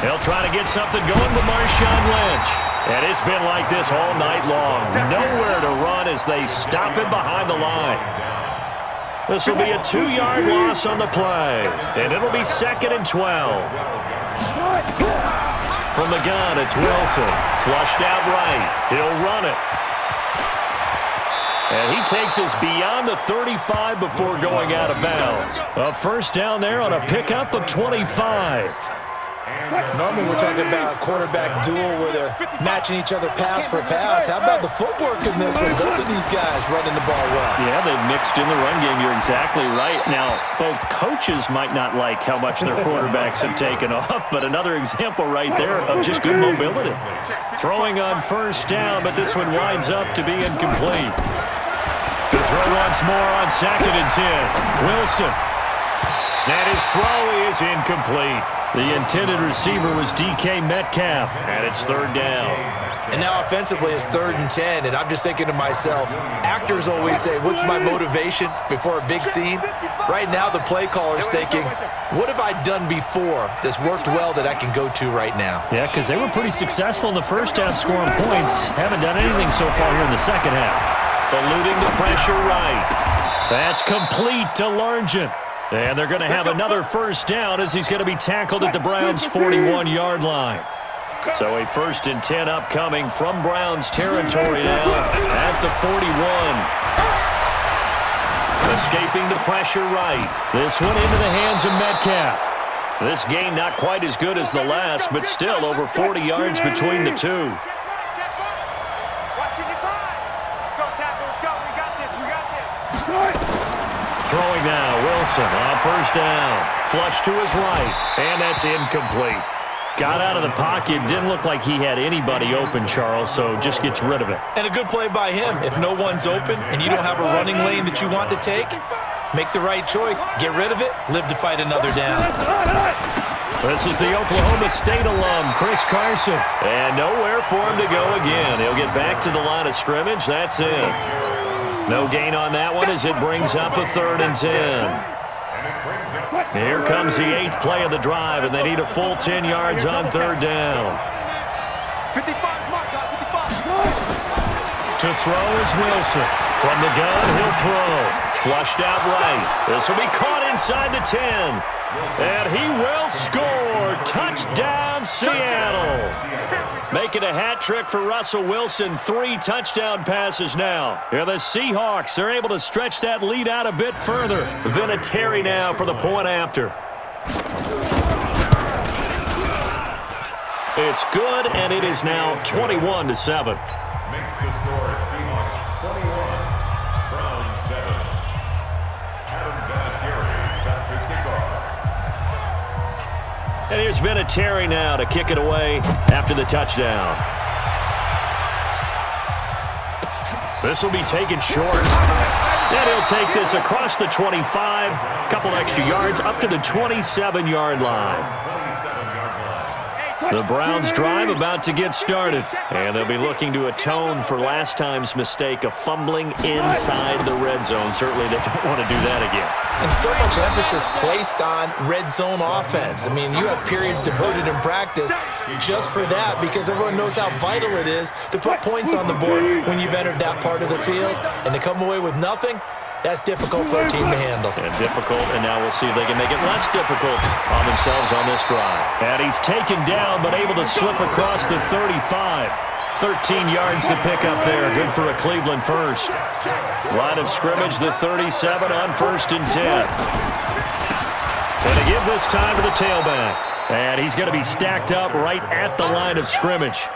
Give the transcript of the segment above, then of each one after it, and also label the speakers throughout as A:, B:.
A: They'll try to get something going with Marshawn Lynch. And it's been like this all night long. Nowhere to run as they stop him behind the line. This will be a 2-yard loss on the play. And it'll be 2nd and 12. From the gun, it's Wilson. Flushed out right. He'll run it. And he takes us beyond the 35 before going out of bounds. A first down there on a pickup of 25.
B: Normally we're talking about a quarterback duel where they're matching each other pass for pass. How about the footwork in this one? Both of these guys running the ball well.
A: Yeah, they've mixed in the run game. You're exactly right. Now, both coaches might not like how much their quarterbacks have taken off, but another example right there of just good mobility. Throwing on first down, but this one winds up to be incomplete. The throw once more on 2nd and 10. Wilson. And his throw is incomplete. The intended receiver was DK Metcalf, and it's 3rd down.
B: And now offensively it's 3rd and 10, and I'm just thinking to myself, actors always say, what's my motivation before a big scene? Right now the play caller's thinking, what have I done before that's worked well that I can go to right now?
A: Yeah, because they were pretty successful in the first half scoring points. Haven't done anything so far here in the second half. Eluding the pressure right. That's complete to Largent. And they're going to have another first down as he's going to be tackled at the Browns' 41-yard line. So a 1st and 10 upcoming from Browns territory now at the 41. Escaping the pressure right. This one into the hands of Metcalf. This gain not quite as good as the last, but still over 40 yards between the two. Throwing now, Wilson on first down. Flush to his right, and that's incomplete. Got out of the pocket, didn't look like he had anybody open, Charles, so just gets rid of it.
B: And a good play by him. If no one's open and you don't have a running lane that you want to take, make the right choice, get rid of it, live to fight another down.
A: This is the Oklahoma State alum, Chris Carson. And nowhere for him to go again. He'll get back to the line of scrimmage. That's it. No gain on that one as it brings up a 3rd and 10. Here comes the 8th play of the drive, and they need a full 10 yards on 3rd down. To throw is Wilson. From the gun, he'll throw. Flushed out right. This will be caught inside the 10. And he will score. Touchdown, Seattle. Making a hat trick for Russell Wilson. 3 touchdown passes now. Here the Seahawks are able to stretch that lead out a bit further. Vinatieri now for the point after. It's good, and it is now 21-7.
C: Makes the score Seahawks 21 from 7. Adam Vinatieri set to kick off.
A: And here's Vinatieri now to kick it away after the touchdown. This will be taken short. And he'll take this across the 25, a couple extra yards up to the 27-yard line. The Browns drive about to get started, and they'll be looking to atone for last time's mistake of fumbling inside the red zone. Certainly they don't want to do that again.
B: And so much emphasis placed on red zone offense. I mean, you have periods devoted in practice just for that because everyone knows how vital it is to put points on the board when you've entered that part of the field. And to come away with nothing, that's difficult for a team to handle.
A: And difficult, and now we'll see if they can make it less difficult on themselves on this drive. And he's taken down, but able to slip across the 35. 13 yards to pick up there. Good for a Cleveland first. Line of scrimmage, the 37 on 1st and 10. And to give this time to the tailback. And he's going to be stacked up right at the line of scrimmage.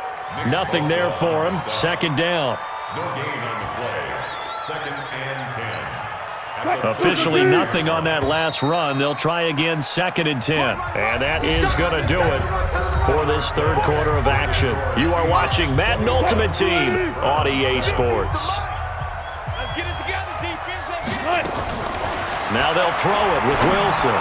A: Nothing there for him. 2nd down.
C: No gain on the play. 2nd and 10.
A: Officially nothing on that last run. They'll try again 2nd and 10. And that is going to do it for this 3rd quarter of action. You are watching Madden Ultimate Team on EA Sports.
D: Let's get it together, defense. Let's get it.
A: Now they'll throw it with Wilson.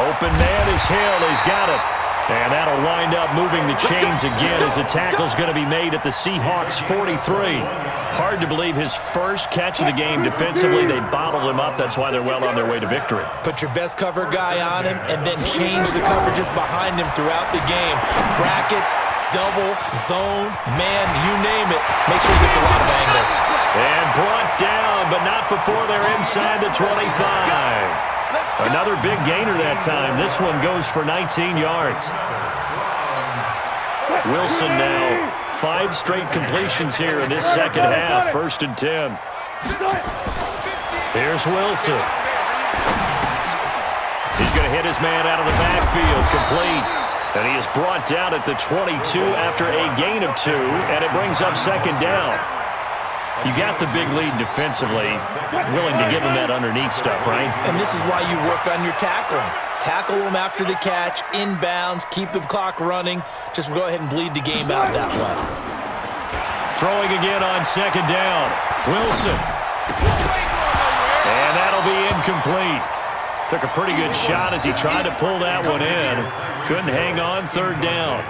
A: Open man is Hill. He's got it. And that'll wind up moving the chains again as a tackle's going to be made at the Seahawks 43. Hard to believe his first catch of the game defensively. They bottled him up. That's why they're well on their way to victory.
B: Put your best cover guy on him and then change the coverages behind him throughout the game. Brackets, double, zone, man, you name it. Make sure he gets a lot of angles.
A: And brought down, but not before they're inside the 25. Another big gainer that time. This one goes for 19 yards. Wilson now 5 straight completions here in this second half. 1st and 10. Here's Wilson. He's going to hit his man out of the backfield. Complete. And he is brought down at the 22 after a gain of 2, and it brings up 2nd down. You got the big lead defensively, willing to give him that underneath stuff, right?
B: And this is why you work on your tackling. Tackle him after the catch, inbounds, keep the clock running. Just go ahead and bleed the game out that way.
A: Throwing again on 2nd down. Wilson. And that'll be incomplete. Took a pretty good shot as he tried to pull that one in. Couldn't hang on. 3rd down.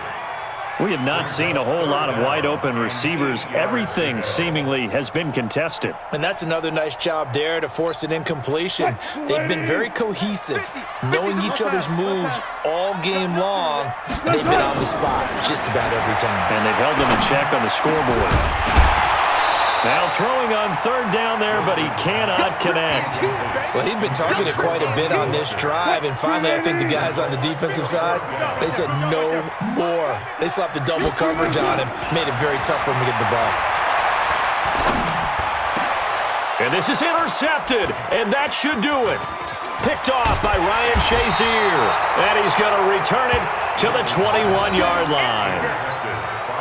A: We have not seen a whole lot of wide-open receivers. Everything seemingly has been contested.
B: And that's another nice job there to force an incompletion. They've been very cohesive, knowing each other's moves all game long, and they've been on the spot just about every time.
A: And they've held them in check on the scoreboard. Now throwing on 3rd down there, but he cannot connect.
B: Well, he'd been targeted quite a bit on this drive, and finally I think the guys on the defensive side, they said no more. They slapped the double coverage on him, made it very tough for him to get the ball.
A: And this is intercepted, and that should do it. Picked off by Ryan Shazier, and he's going to return it to the 21-yard line.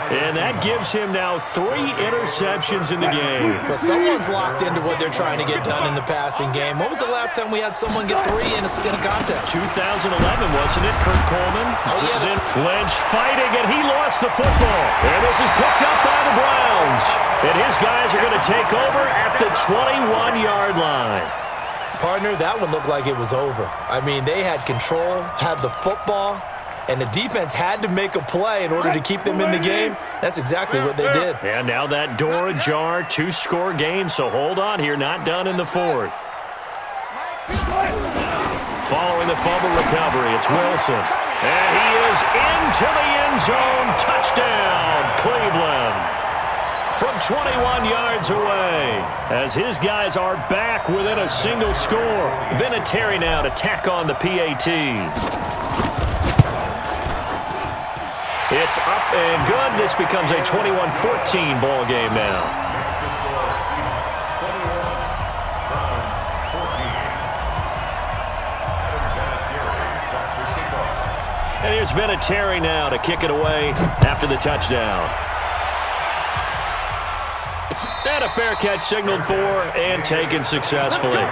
A: And that gives him now 3 interceptions in the game.
B: Well, someone's locked into what they're trying to get done in the passing game. When was the last time we had someone get 3 in a contest?
A: 2011, wasn't it, Kurt Coleman?
B: Oh, yeah.
A: Then Lynch fighting, and he lost the football. And this is picked up by the Browns. And his guys are going to take over at the 21-yard line.
B: Partner, that one looked like it was over. I mean, they had control, had the football, and the defense had to make a play in order to keep them in the game. That's exactly what they did.
A: And now that door ajar, 2-score game, so hold on here, not done in the 4th. Following the fumble recovery, it's Wilson. And he is into the end zone. Touchdown, Cleveland. From 21 yards away, as his guys are back within a single score. Vinatieri now to tack on the PAT. It's up and good. This becomes a 21-14 ball game now.
C: Next to score, Seahawks 21, Browns 14. Adam Vinatieri set to kick off.
A: And here's Vinatieri now to kick it away after the touchdown. And a fair catch signaled for and taken successfully.
C: The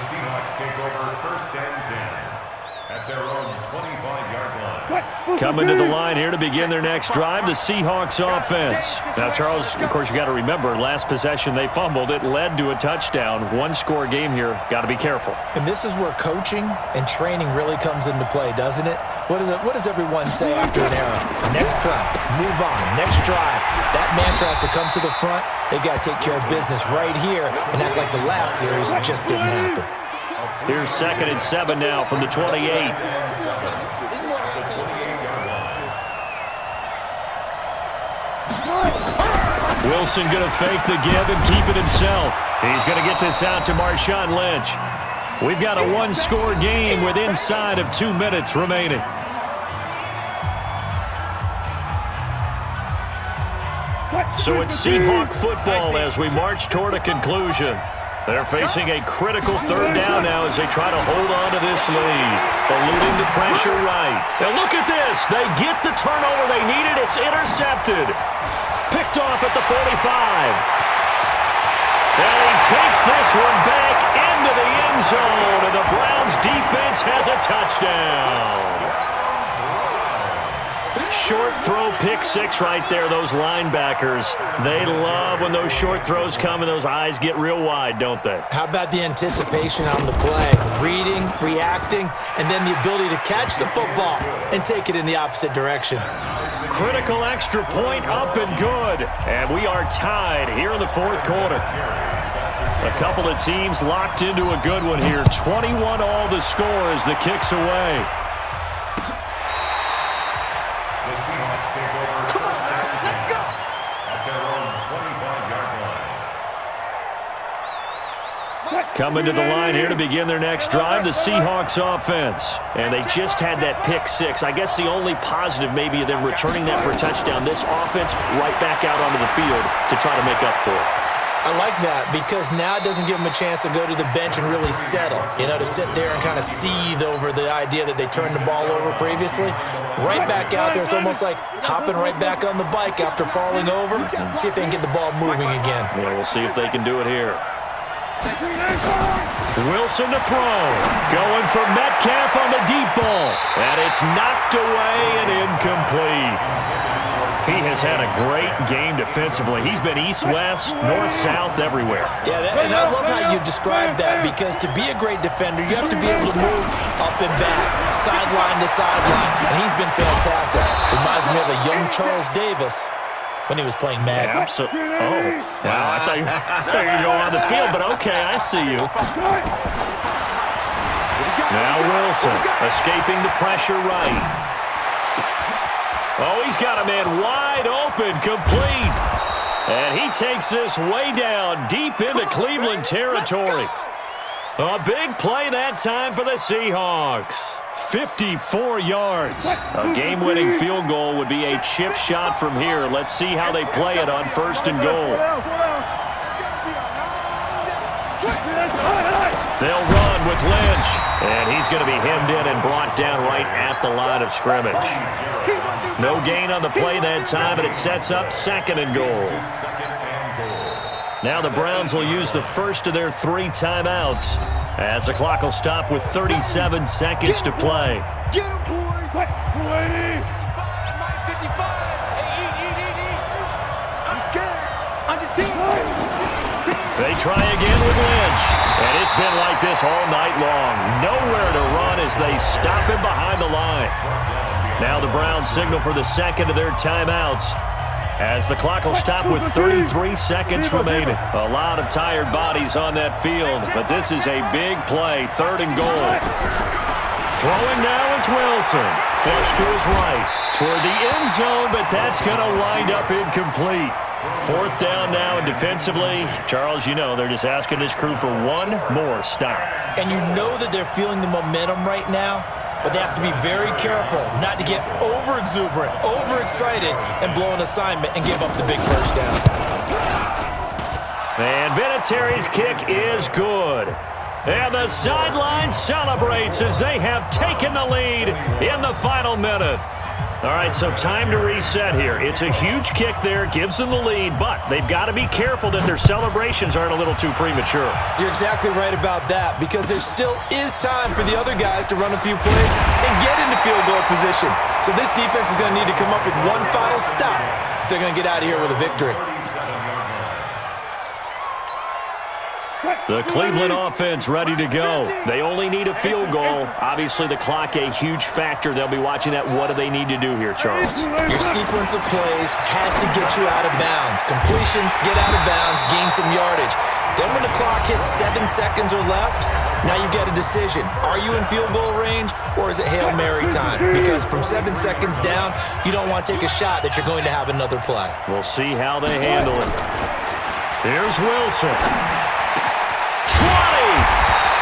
C: Seahawks take over 1st and 10 at their own 25-yard line.
A: Coming to the line here to begin their next drive, the Seahawks offense. Now, Charles, of course, you got to remember, last possession they fumbled. It led to a touchdown. 1-score game here. Got to be careful.
B: And this is where coaching and training really comes into play, doesn't it? What does everyone say after an error? Next play, move on, next drive. That mantra has to come to the front. They've got to take care of business right here and act like the last series just didn't happen.
A: Here's 2nd and 7 now from the 28. Wilson going to fake the give and keep it himself. He's going to get this out to Marshawn Lynch. We've got a 1-score game with inside of 2 minutes remaining. So it's Seahawk football as we march toward a conclusion. They're facing a critical 3rd down now as they try to hold on to this lead. Eluding the pressure right. Now look at this. They get the turnover they needed. It's intercepted. Picked off at the 45. And he takes this one back into the end zone, and the Browns defense has a touchdown. Short throw, pick six right there, those linebackers. They love when those short throws come and those eyes get real wide, don't they?
B: How about the anticipation on the play? Reading, reacting, and then the ability to catch the football and take it in the opposite direction.
A: Critical extra point up and good. And we are tied here in the fourth quarter. A couple of teams locked into a good one here. 21 all the score as the kick's away. Coming to the line here to begin their next drive, the Seahawks offense. And they just had that pick six. I guess the only positive maybe of them returning that for a touchdown. This offense right back out onto the field to try to make up for it.
B: I like that because now it doesn't give them a chance to go to the bench and really settle, to sit there and kind of seethe over the idea that they turned the ball over previously. Right back out there, it's almost like hopping right back on the bike after falling over. See if they can get the ball moving again.
A: Yeah, we'll see if they can do it here. Wilson to throw. Going for Metcalf on the deep ball. And it's knocked away and incomplete. He has had a great game defensively. He's been east-west, north-south, everywhere.
B: Yeah, and I love how you describe that because to be a great defender, you have to be able to move up and back, sideline to sideline, and he's been fantastic. Reminds me of a young Charles Davis when he was playing Madden.
A: Yeah, absolutely. Oh, wow. I thought you were going on the field, but okay, I see you. Now Wilson escaping the pressure right. Oh, he's got a man wide open, complete. And he takes this way down, deep into Cleveland territory. A big play that time for the Seahawks. 54 yards. A game-winning field goal would be a chip shot from here. Let's see how they play it on first and goal. They'll run with Lynch. And he's going to be hemmed in and brought down right at the line of scrimmage. No gain on the play that time, and it sets up second and goal. Now the Browns will use the first of their 3 timeouts as the clock will stop with 37 seconds to play.
D: Get him, boys!
A: They try again with Lynch, and it's been like this all night long. Nowhere to run as they stop him behind the line. Now the Browns signal for the second of their timeouts as the clock will stop with 33 seconds remaining. A lot of tired bodies on that field, but this is a big play, third and goal. Throwing now is Wilson. Flush to his right, toward the end zone, but that's going to wind up incomplete. Fourth down now, and defensively, Charles, they're just asking this crew for one more stop.
B: And you know that they're feeling the momentum right now, but they have to be very careful not to get over-exuberant, overexcited, and blow an assignment and give up the big first down.
A: And Vinatieri's kick is good. And the sideline celebrates as they have taken the lead in the final minute. All right, so time to reset here. It's a huge kick there, gives them the lead, but they've got to be careful that their celebrations aren't a little too premature.
B: You're exactly right about that because there still is time for the other guys to run a few plays and get into field goal position. So this defense is going to need to come up with one final stop if they're going to get out of here with a victory.
A: The Cleveland offense ready to go. They only need a field goal. Obviously, the clock a huge factor. They'll be watching that. What do they need to do here, Charles?
B: Your sequence of plays has to get you out of bounds. Completions, get out of bounds, gain some yardage. Then when the clock hits 7 seconds or left, now you get a decision. Are you in field goal range or is it Hail Mary time? Because from 7 seconds down, you don't want to take a shot that you're going to have another play.
A: We'll see how they handle it. Here's Wilson. 20!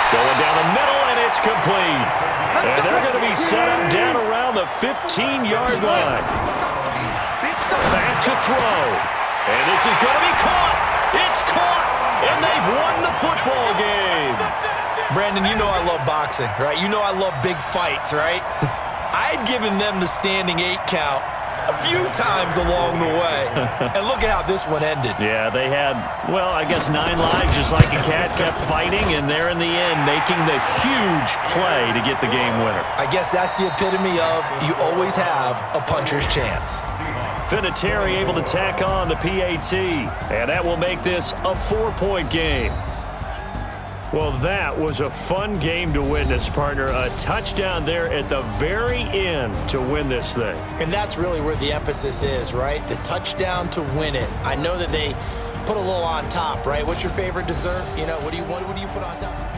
A: Going down the middle, and it's complete. And they're going to be set up down around the 15-yard line. Back to throw. And this is going to be caught. It's caught, and they've won the football game.
B: Brandon, you know I love boxing, right? You know I love big fights, right? I'd given them the standing 8 count a few times along the way. And look at how this one ended.
A: Yeah, they had, well, I guess 9 lives, just like a cat, kept fighting, and there in the end making the huge play to get the game winner.
B: I guess that's the epitome of you always have a puncher's chance.
A: Vinatieri able to tack on the PAT, and that will make this a 4-point game. Well, that was a fun game to witness, partner. A touchdown there at the very end to win this thing.
B: And that's really where the emphasis is, right? The touchdown to win it. I know that they put a little on top, right? What's your favorite dessert? You know, what do you put on top?